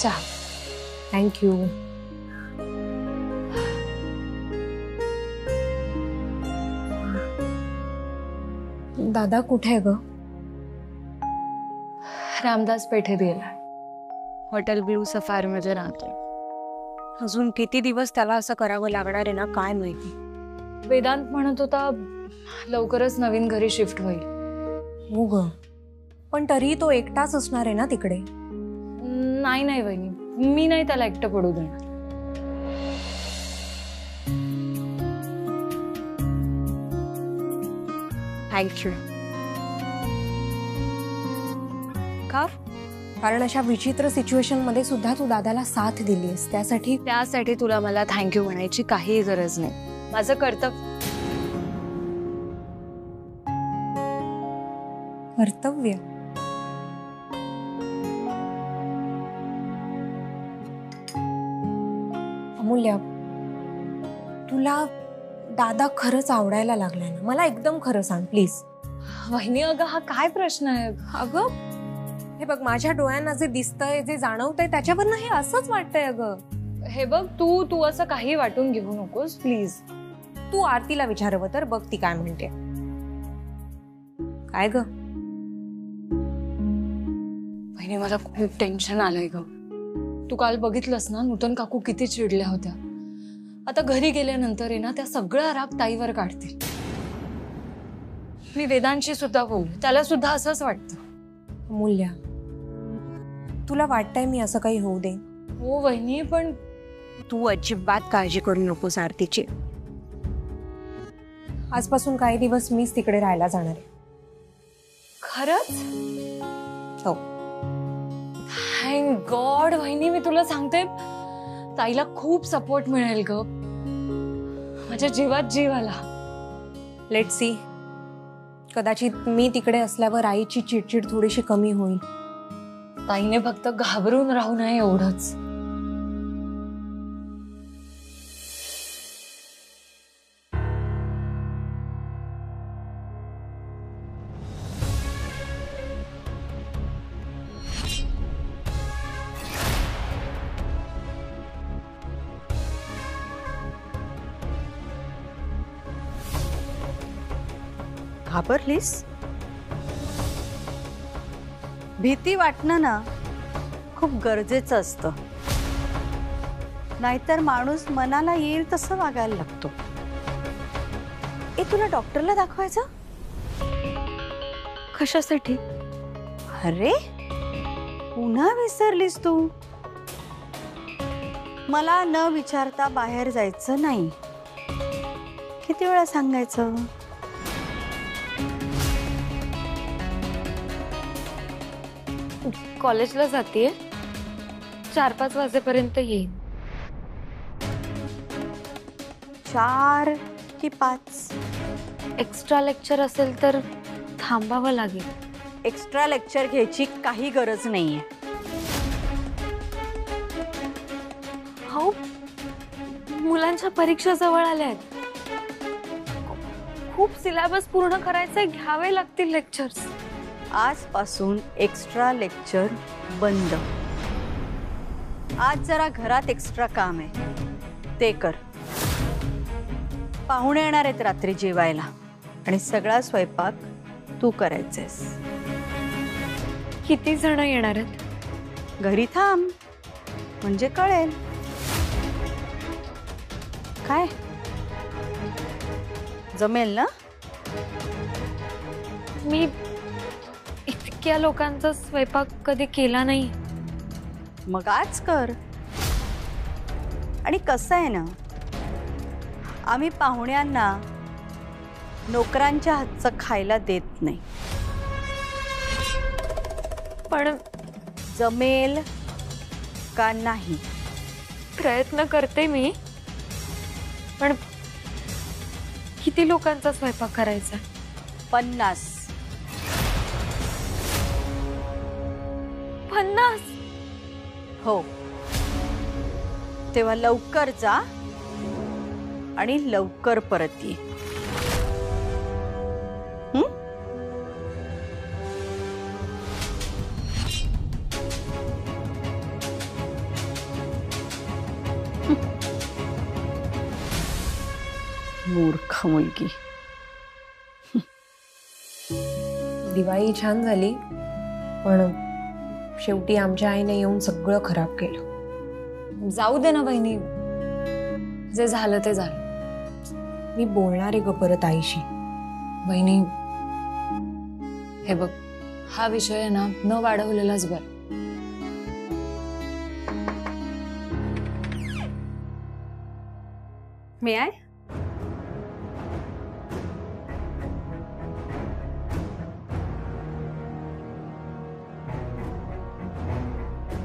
चहा. थँक्यू. दादा कुठे आहे ग? रामदास पेठेत गेला. हॉटेल ब्लू सफारी मध्ये राहतो. अजून किती दिवस त्याला असं करावं लागणार आहे ना काय माहिती. वेदांत म्हणत होता लवकरच नवीन घरी शिफ्ट होईल. हो ग, पण तरी तो एकटाच असणार आहे ना तिकडे. नाही नाही वहिनी, मी नाही त्याला एकटं पडू देणार. थँक्यू. का? कारण अशा विचित्र सिच्युएशन मध्ये सुद्धा तू दादाला साथ दिलीस, त्यासाठी तुला मला थँक्यू म्हणायची काही गरज नाही. माझं कर्तव्य. अमूल्य, तुला दादा खरंच आवडायला लागलाय ना? मला एकदम खरं सांग प्लीज. वहिनी अगं हा काय प्रश्न आहे? अगं हे बघ, माझ्या डोळ्यांना जे दिसतंय, जे जाणवतंय त्याच्यावरनं हे असंच वाटतंय. अगं हे बघ, तू असं काही वाटून घेऊ नकोस प्लीज. तू आरतीला विचारावं तर, बघ ती काय म्हणते. काय ग? वहिनी मला खूप टेन्शन आलंय ग. तू काल बघितलंस ना, नूतन काकू किती चिडल्या होत्या. आता घरी गेल्यानंतर आहे ना, त्या सगळा राग ताईवर काढतील. मी वेदांशी सुद्धा बोलू, त्याला सुद्धा असंच वाटतं. अमूल्य, तुला वाटतंय मी असं काही होऊ दे? हो वहिनी, पण तू अजिबात काळजी करू नकोस आरतीची. आजपासून काही दिवस मीच तिकडे राहायला जाणार आहे. खरंच? हो. थँक गॉड वहिनी, मी तुला सांगते ताईला खूप सपोर्ट मिळेल ग. माझ्या जीवात जीव आला. Let's see. कदाचित मी तिकडे असल्यावर आईची चिडचिड थोडीशी कमी होईल. ताईने फक्त घाबरून राहू नये एवढंच. घाबरलीस? भीती वाटणं ना खूप गरजेचं असतं, नाहीतर माणूस मनाला येईल तसं वागायला लागतो. तुला डॉक्टरला दाखवायचं? कशासाठी? अरे पुन्हा विसरलीस तू. मला न विचारता बाहेर जायचं नाही. किती वेळा सांगायचं? कॉलेजला जातेय, 4-5 वाजेपर्यंत येईन. 4 की 5? एक्स्ट्रा लेक्चर असेल तर थांबावं लागेल. एक्स्ट्रा लेक्चर घ्यायची काही गरज नाहीये. हो, मुलांच्या परीक्षा जवळ आल्या आहेत. खूप सिलेबस पूर्ण करायचंय, घ्यावे लागतील लेक्चर्स. आजपासून एक्स्ट्रा लेक्चर बंद. आज जरा घरात एक्स्ट्रा काम आहे, ते कर. पाहुणे येणार आहेत रात्री जेवायला आणि सगळा स्वयंपाक तू करायचेस. किती जण येणार आहेत? घरी थांब म्हणजे कळेल. काय जमेल ना? मी इतक्या लोकांचा स्वयंपाक कधी केला नाही. मग आज कर. आणि कसं आहे ना, आम्ही पाहुण्यांना नोकरांच्या हातचं खायला देत नाही. पण जमेल का नाही? प्रयत्न करते मी. पण किती लोकांचा स्वयंपाक करायचा? 50. 50? हो. तेव्हा लवकर जा आणि लवकर परत ये. मूर्ख मुलगी. दिवाळी छान झाली, पण शेवटी आमच्या आईने येऊन सगळं खराब केलं. जाऊ दे ना बहिणी, जे झालं ते झालं. मी बोलणार आहे ग परत आईशी. बहिणी, हे बघ, हा विषय ना न वाढवलेलाच बरं. मी आहे.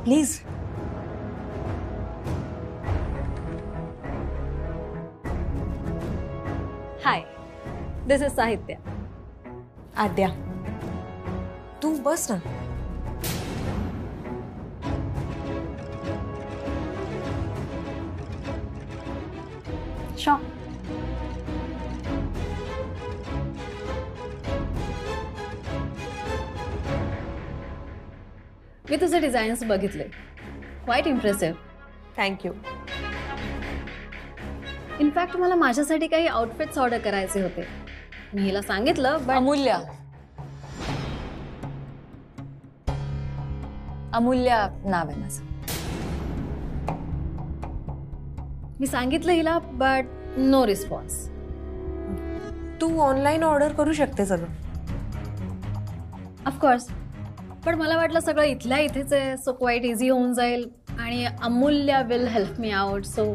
प्लीज. हाय, दिस इज साहित्य. आद्या, तू बस ना. शॉ. मी तुझे डिझाईन्स बघितले, क्वाईट इम्प्रेसिव्ह. थँक्यू. इनफॅक्ट मला माझ्यासाठी काही आउटफिट्स ऑर्डर करायचे होते. मी हिला सांगितलं, पण अमूल्या, अमूल्या नाव आहे माझं. मी सांगितलं हिला, बट नो रिस्पॉन्स. तू ऑनलाईन ऑर्डर करू शकते सगळं. ऑफकोर्स, पण मला वाटलं सगळं इथल्या इथेच आहे, सो क्वाईट इझी होऊन जाईल आणि Amulya will help me out. So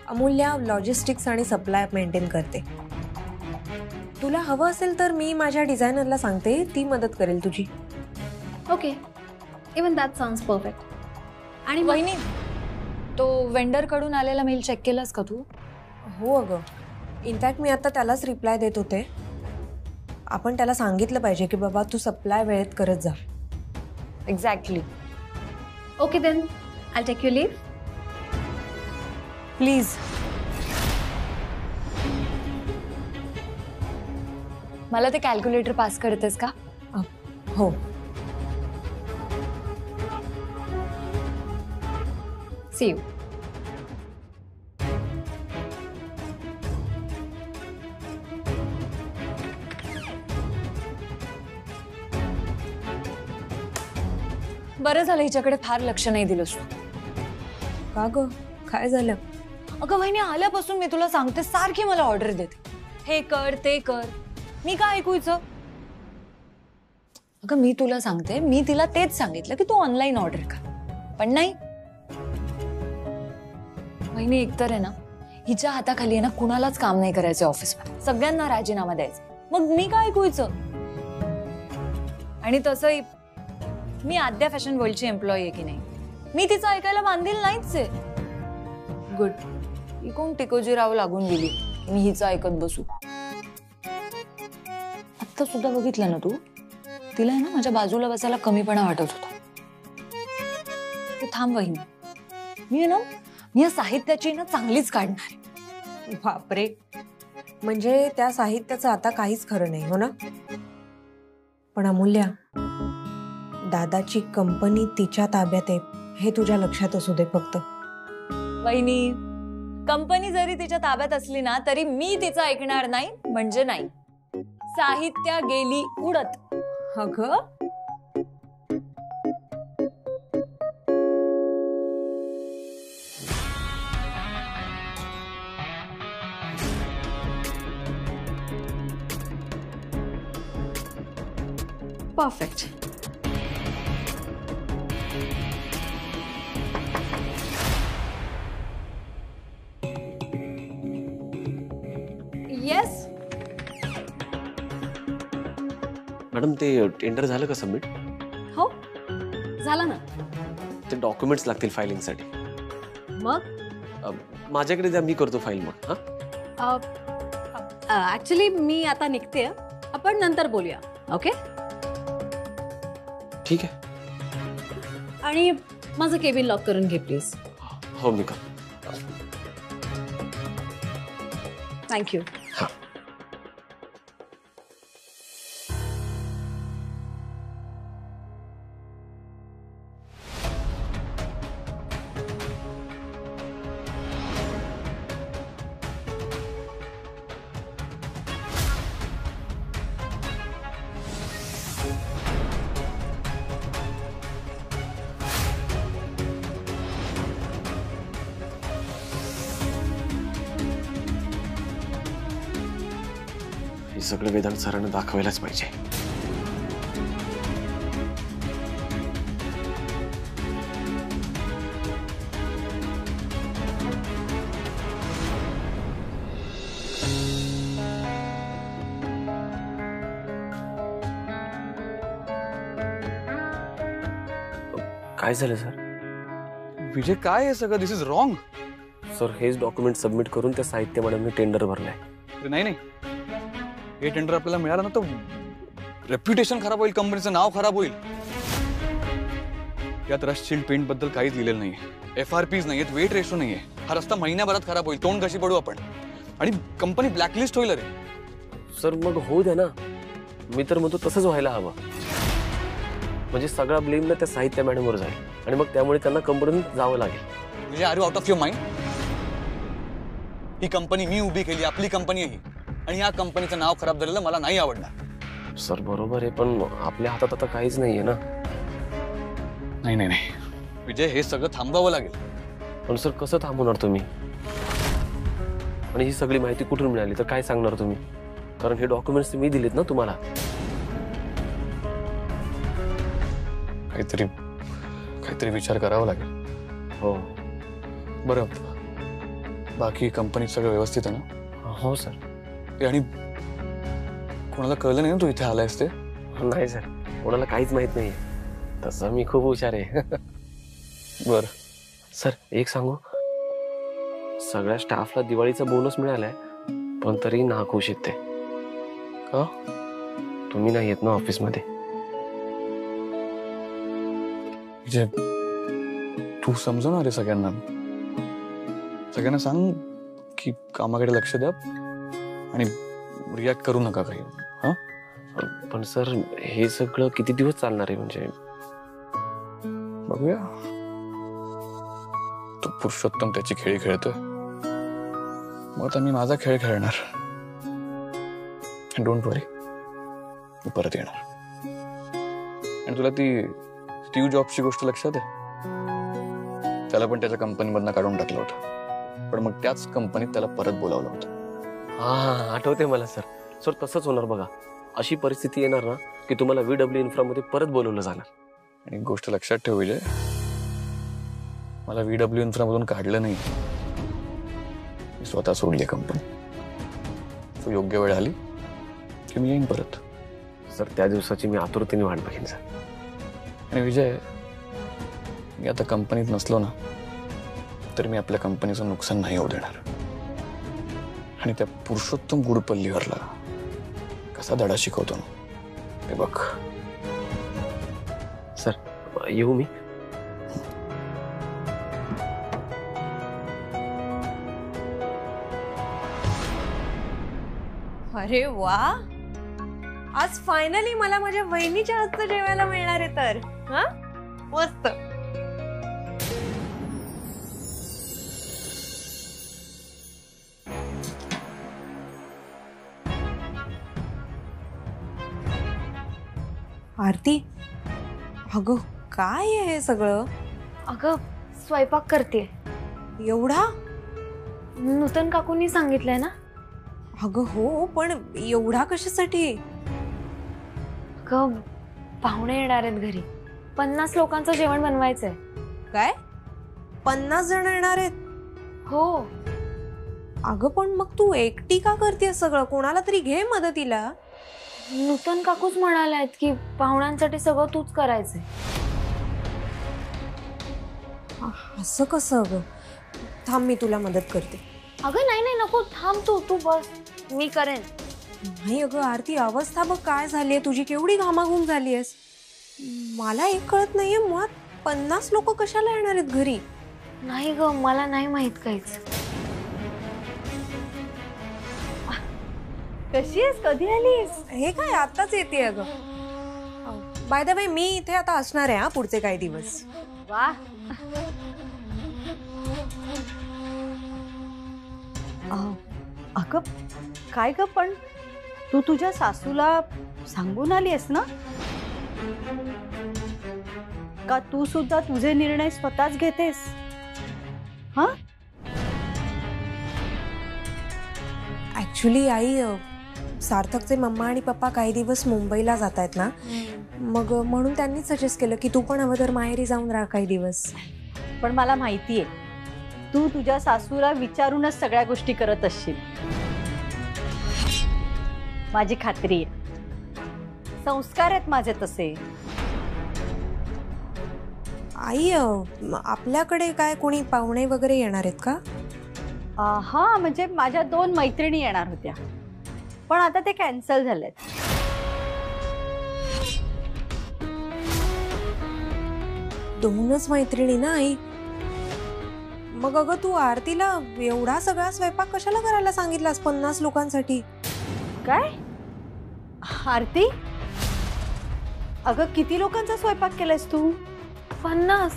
Amulya logistics आणि सप्लाय मेंटेन करते. तुला हवं असेल तर मी माझ्या डिझायनरला सांगते, ती मदत करेल तुझी. Okay, even that sounds perfect. आणि बहिणी, तो वेंडर कडून आलेला मेल चेक केलास का तू? हो अगं, इनफॅक्ट मी आता त्यालाच रिप्लाय देत होते. आपण त्याला सांगितलं पाहिजे की बाबा तू सप्लाय वेळेत करत जा. Exactly. Okay then, I take you leave. Please. मला ते कॅल्क्युलेटर पास करतेस का? हो. See you. बरं झालं हिच्याकडे फार लक्ष नाही दिलंस तू. का ग, काय झालं? अगं बहिणी, आल्यापासून मी तुला सांगते, सारखी मला ऑर्डर देते, हे कर ते कर. मी काय ऐकूयचं? अगं मी तुला सांगते, मी तिला तेच सांगितलं की तू ऑनलाईन ऑर्डर कर, पण नाही. बहिणी, एकतर आहे ना, हिच्या हाताखाली आहे ना कुणालाच काम नाही करायचं ऑफिसमध्ये, सगळ्यांना राजीनामा द्यायचा. मग मी काय ऐकूयचं? आणि तसंही मी आद्या फॅशन वर्ल्डची एम्प्लॉई आहे की नाही, मी तिचं ऐकायला बांधील नाहीच आहे. गुड, ही कोण टिकोजीराव लागून गेली मी हिचं ऐकत बसू. आत्ता सुद्धा बघितलं ना तू, तिला आहे ना माझ्या बाजूला बसायला कमीपणा वाटत होता. तू थांब बहिणी, मी ना या साहित्याची ना चांगलीच काढणार आहे. बापरे, म्हणजे त्या साहित्याचं आता काहीच खरं नाही, हो ना? पण अमूल्या, दादाची कंपनी तिच्या ताब्यात आहे हे तुझ्या लक्षात असू दे फक्त. बहिणी, कंपनी जरी तिच्या ताब्यात असली ना तरी मी तिचं ऐकणार नाही म्हणजे नाही. साहित्या गेली उडत. अगं, परफेक्ट. येस मॅडम, ते टेंडर झालं का सबमिट? हो, झालं ना. ते डॉक्युमेंट्स लागतील फायलिंगसाठी. मग माझ्याकडे द्या, मी करतो फाईल मग. हां, ऍक्च्युली मी आता निघते, आपण नंतर बोलूया. ओके? ठीक आहे. आणि माझं केबिन लॉक करून घे प्लीज. हो, मी कर. थँक्यू. हां. सगळं वेदांत सरांना दाखवायलाच पाहिजे. काय झालं सर? विजय काय आहे सगळं? दिस इज रॉंग. सर हेच डॉक्युमेंट सबमिट करून त्या साहित्य मॅडमने टेंडर भरलाय. नाही नाही, हे टेंडर आपल्याला मिळालं ना तर रेप्युटेशन खराब होईल, कंपनीचं नाव खराब होईल. यात रस्ट शील्ड पेंट बद्दल काहीच लिहिलेलं नाहीये, FRPs नाहीयेत, वेट रेशो नाहीये. हा रस्ता महिन्याभरात खराब होईल, तोंड कशी पडू आपण, आणि कंपनी ब्लॅकलिस्ट होईल. अरे सर मग होऊ द्या ना, मी तर म्हणतो तसंच व्हायला हवं. म्हणजे सगळा ब्लेम ना त्या साहित्य मॅडमवर जाईल आणि मग त्यामुळे त्यांना कंपनीत जावं लागेल. म्हणजे are you out of your mind? ही कंपनी मी उभी केली, आपली कंपनी आहे ही, आणि या कंपनीचं नाव खराब झालेलं मला नाही आवडणार. सर बरोबर आहे, पण आपल्या हातात आता काहीच नाहीये ना. नाही नाही नाही विजय, हे सगळं थांबवावं लागेल. पण सर कसं थांबवणार तुम्ही? आणि ही सगळी माहिती कुठून मिळाली तर काय सांगणार तुम्ही? कारण हे डॉक्युमेंट्स मी दिलेत ना तुम्हाला. काहीतरी विचार करावा लागेल. हो बरं, बाकी कंपनीत सगळं व्यवस्थित आहे ना? हो सर. आणि कोणाला कळलं नाही ना तू इथे आलायस ते? नाही सर, कोणाला काहीच माहित नाहीये. तसं मी खूप हुशार आहे. बर सर एक सांगू, सगळ्या स्टाफला दिवाळीचा बोनस मिळालाय, पण तरी नाखुश येते. का? तुम्ही नाही येत ना ऑफिसमध्ये. विजय, तू समजवणार आहे सगळ्यांना. सगळ्यांना सांग की कामाकडे लक्ष द्या आणि रिॲक्ट करू नका काही. हा पण सर हे सगळं किती दिवस चालणार आहे? म्हणजे बघूया. तो पुरुषोत्तम त्याची खेळी खेळतोय, मग आता मी माझा खेळ खेळणार. डोंट वरी, मी परत येणार. आणि तुला ती स्टीव्ह जॉब्सची गोष्ट लक्षात आहे? त्याला पण त्याच्या कंपनीमधनं काढून टाकलं होतं, पण मग त्याच कंपनीत त्याला परत बोलावलं होतं. हा आठवते मला सर. सर तसंच होणार बघा. अशी परिस्थिती येणार ना की तुम्हाला VW इन्फ्रामध्ये परत बोलवलं जाणार. आणि गोष्ट लक्षात ठेव विजय, मला VW इन्फ्रामधून काढलं नाही, मी स्वतः सोडली कंपनी. तो योग्य वेळ आली की मी येईन परत. सर त्या दिवसाची मी आतुरतेने वाट बघेन सर. आणि विजय, मी आता कंपनीत नसलो ना तर मी आपल्या कंपनीचं नुकसान नाही होऊ देणार. आणि त्या पुरुषोत्तम गुडपल्लीवरला कसा धडा शिकवतो ना ते बघ. सर येऊ मी? अरे वा, आज फायनली मला माझ्या वहिनीच्या हातचं जेवायला मिळणार आहे. तर हा मस्त. आरती, अगं काय आहे हे सगळं? अगं स्वयंपाक करते. एवढा? नूतन काकूंनी सांगितलंय ना. अगं हो, पण एवढा कशासाठी? अगं पाहुणे येणार आहेत घरी, 50 लोकांचं जेवण बनवायचंय. काय 50 जण येणार आहेत? हो. अगं पण मग तू एकटी का करते सगळं? कोणाला तरी घे मदतीला. नूतन काकूच म्हणाल्यात की पाहुण्यांसाठी सगळं तूच करायचंय. असं कसं? अगं थांब, मी तुला मदत करते. अगं नाही नाही नको, थांब तू बस, मी करेन. नाही अगं आरती, अवस्था बघ काय झालीये तुझी, केवढी घामाघूम झालीयस. मला एक कळत नाहीये, मुळात 50 लोक कशाला येणार आहेत घरी? नाही ग, मला नाही माहित काहीच. कशी आहेस? कधी आलीस? हे काय आताच येते अगं. बाय द वे, मी इथे आता असणार आहे पुढचे काही दिवस. वा. अगं काय ग, पण तू तुझ्या सासूला सांगून आलीस ना का तू सुद्धा तुझे निर्णय स्वतःच घेतेस? हा ऍक्च्युली आई, सार्थकचे मम्मा आणि पप्पा काही दिवस मुंबईला जात आहेत ना, मग म्हणून त्यांनी सजेस्ट केलं की तू पण हवं तर माहेरी जाऊन राहा काही दिवस. पण मला माहितीये तू तुझ्या सासूला विचारूनच सगळ्या गोष्टी करत असशील. माझी खात्री आहे. संस्कार आहेत माझे तसे. आई आपल्याकडे काय कोणी पाहुणे वगैरे येणार आहेत का? हा म्हणजे माझ्या 2 मैत्रिणी येणार होत्या, पण आता ते कॅन्सल झालेत. दोनच मैत्रिणी ना आई? मग अगं तू आरतीला एवढा सगळा स्वयंपाक कशाला करायला सांगितलास 50 लोकांसाठी? काय आरती, अगं किती लोकांचा स्वयंपाक केलायस तू? 50.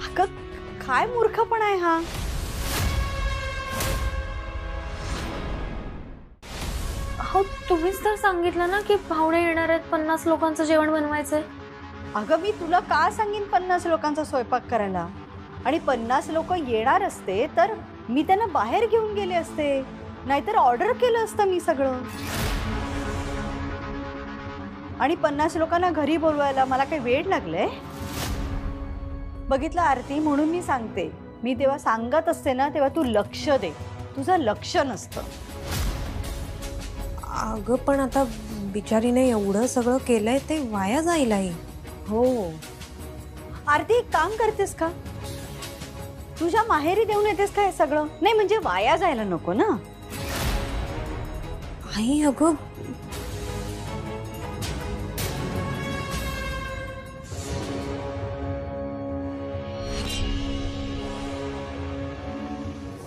अगं काय मूर्खपणा आहे हा. हो तुम्हीच तर सांगितलं ना की पाहुणे येणार आहेत, 50 लोकांचं जेवण बनवायचंय. अगं मी तुला का सांगीन 50 लोकांचा स्वयंपाक करायला? आणि 50 लोक येणार असते तर मी त्यांना बाहेर घेऊन गेले असते, नाहीतर ऑर्डर केलं असतं मी सगळं. आणि 50 लोकांना घरी बोलवायला मला काही वेळ लागलाय? बघितलं आरती, म्हणून मी सांगते, मी तेव्हा सांगत असते ना तेव्हा तू लक्ष दे. तुझं लक्ष नसतं. अगं पण आता बिचारीने एवढं सगळं केलंय ते वाया जाईल आई. हो आरती, एक काम करतेस का? तुझ्या माहेरी देऊन येतेस का हे सगळं? नाही म्हणजे वाया जायला नको ना. आई अगं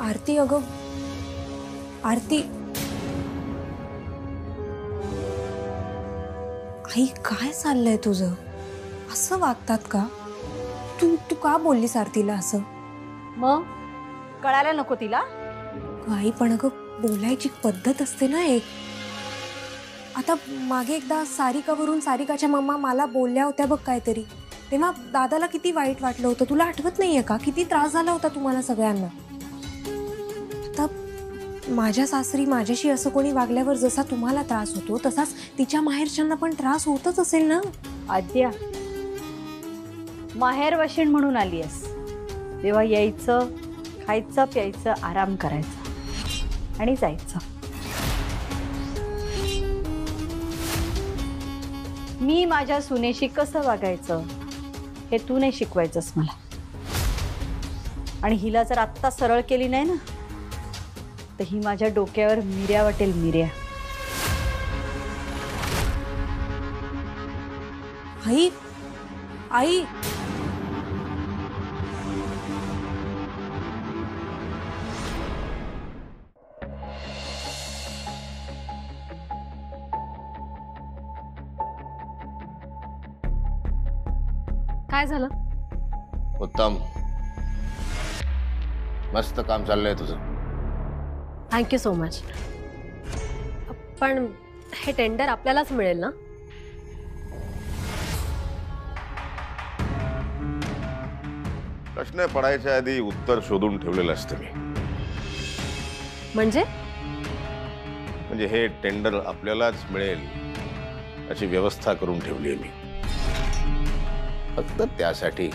आरती, अगं आरती, आई काय चाललंय तुझं? असं वागतात का? तू का बोललीस आरतीला असं? मग कळायला नको तिला? आई पण अगं बोलायची पद्धत असते ना एक. आता मागे एकदा सारिकावरून सारिकाच्या मम्मा मला बोलल्या होत्या बघ काहीतरी, तेव्हा दादाला किती वाईट वाटलं होतं, तुला आठवत नाहीये का? किती त्रास झाला होता तुम्हाला सगळ्यांना. आता माझ्या सासरी माझ्याशी असं कोणी वागल्यावर जसा तुम्हाला त्रास होतो तसाच तिच्या माहेरच्यांना पण त्रास होतच असेल ना. आद्या, माहेर वशीण म्हणून आली आहेस तेव्हा यायचं, खायचं, प्यायचं, आराम करायचा आणि जायचं. मी माझ्या सुनेशी कसं वागायचं हे तू नाही शिकवायचंस मला. आणि हिला जर आत्ता सरळ केली नाही ना तर ही माझ्या डोक्यावर मिऱ्या वाटेल, मिऱ्या. आई आई काय झालं? उत्तम, मस्त काम चाललंय तुझं. Thank you so much. पण हे टेंडर आपल्यालाच मिळेल ना? प्रश्न पडायच्या आधी उत्तर शोधून ठेवलेलं असतं मी. म्हणजे हे टेंडर आपल्यालाच मिळेल अशी व्यवस्था करून ठेवली आहे मी. फक्त त्यासाठी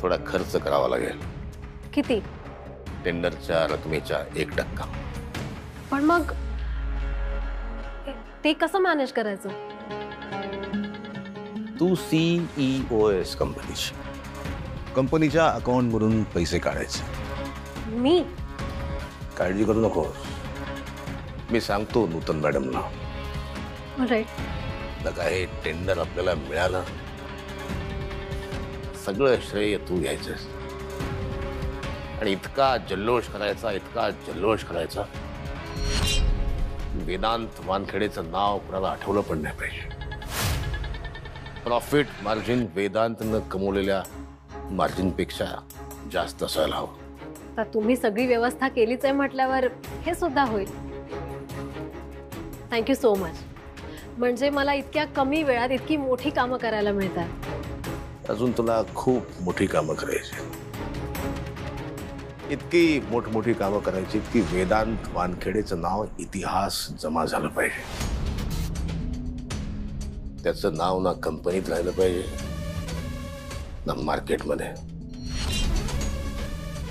थोडा खर्च करावा लागेल. किती? टेंडरच्या रकमेच्या 1%. पण मग ते कसं मॅनेज करायचं? तू CEO आहेस कंपनीची. कंपनीच्या अकाउंटमधून पैसे काढायचे. मी? काळजी करू नकोस, मी सांगतो नूतन मॅडमला. ऑलराईट. नका, हे टेंडर आपल्याला मिळालं, सगळं श्रेय तू घ्यायचंस. आणि इतका जल्लोष करायचा, इतका जल्लोष करायचा, वेदांत वानखेडेचं नाव कुणाला आठवलं पण नाही पाहिजे. प्रॉफिट मार्जिन वेदांतनं कमवलेल्या मार्जिनपेक्षा जास्त असायला हवं. तर तुम्ही सगळी व्यवस्था केलीच आहे म्हटल्यावर हे सुद्धा होईल. Thank you so much. म्हणजे मला इतक्या कमी वेळात इतकी मोठी कामं करायला मिळतात. अजून तुला खूप मोठी कामं करायची. इतकी मोठमोठी कामं करायची की वेदांत वानखेडेचं नाव इतिहास जमा झालं पाहिजे. त्याचं नाव ना कंपनीत राहिलं पाहिजे ना मार्केटमध्ये.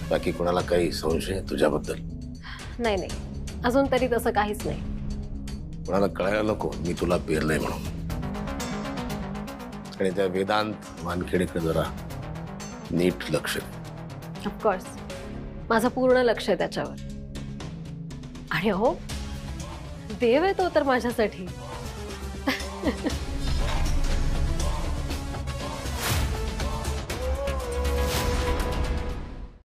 बाकी कोणाला काही संशय तुझ्याबद्दल? नाही नाही, अजून तरी तसं काहीच नाही. कोणाला कळायला नको मी तुला पेरलंय म्हणून. आणि त्या वेदांत वानखेडेकडे जरा नीट लक्ष दे. ऑफकोर्स माझं पूर्ण लक्ष आहे त्याच्यावर. आणि हो, देव आहे तो तर माझ्यासाठी.